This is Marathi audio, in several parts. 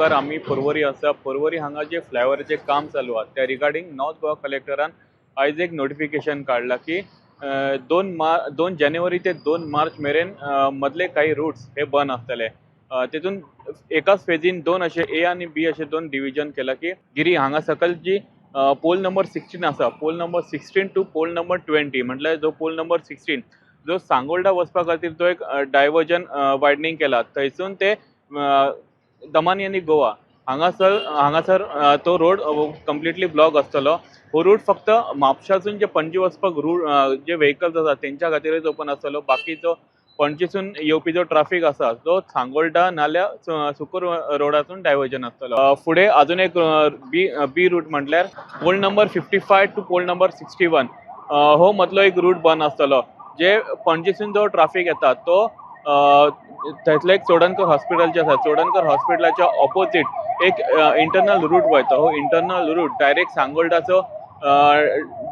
मुखार आम्ही पर्वरी आसा पर्वरी हांगा जे फ्लायओव्हरचे काम चालू आहे त्या रिगार्डिंग नॉर्थ गोवा कलेक्टरान आयज एक नोटिफिकेशन काढला की 2 जानेवारी ते 2 मार्च मेरेन मदले काही रूट्स हे बंद आसतले। तेतून एकाच फेजीन दोन असे ए आणि बी असे दोन डिव्हिजन केला की गिरी हांगा सकल जी पोल नंबर 16 आसा pole number 16 to pole number 20 म्हटल्यार जो पोल नंबर 16 जो सांगोळडा वचपा खातीर तो एक डायवर्जन वायडनिंग केला थंयसून ते दमानी आणि गोवा हांगासर तो रोड कम्प्लिटली ब्लॉक आसतलो। हो रूट फक्त म्हापशासून जे पणजी वचपाक रूट जे व्हेकल्स आसा तेंच्या खातीरच ओपन आसतलो। बाकी जो पणजीसून येवपी जो ट्रॅफिक आसा तो सांगोळडा नाल्यार सुकूर रोडासून डायवर्जन आसतलो। फुडें अजून एक बी रूट म्हटल्यार pole number 55 to pole number 61 हो मदलो एक रूट बंद आसतलो। जे पणजीसून जो ट्रॅफिक येता तो थंयसले एक चोडणकर हॉस्पिटल जे आसा चोडणकर हॉस्पिटलाच्या ऑपोजिट एक इंटरनल रूट वयता। हो इंटरनल रूट डायरेक्ट सांगोळडाचो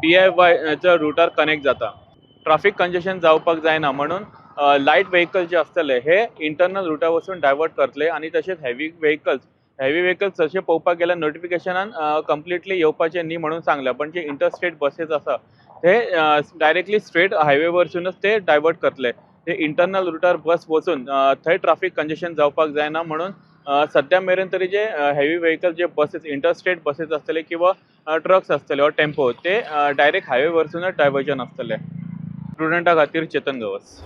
DIY रुटार कनेक्ट जाता। ट्रॅफिक कंजेशन जावपाक जायना म्हणून लाईट व्हेकल जे आसतले हे इंटरनल रुटा वचून डायवर्ट करतले आणि तसेच हेवी व्हेकल्स तसे पळोवपाक गेल्यार नोटिफिकेशनान कम्प्लिटली येवपाचे न्ही म्हणून सांगला। पण जे इंटरस्टेट बसेस आसा ते डायरेक्टली स्ट्रेट हायवे वरसूनच ते डायवर्ट करतले। ते इंटरनल रुटार बस वचून थंय ट्रॅफिक कंजेशन जावपाक जायना म्हणून सध्या मेरेन तरी जे हेवी व्हेकल जे बसेस इंटरस्टेट बसेस आसतले किंवा ट्रक्स आसतले वा टेम्पो ते डायरेक्ट हायवे वरसूनच डायवर्जन आसतले। स्टुडंटा खातीर चेतन गवस।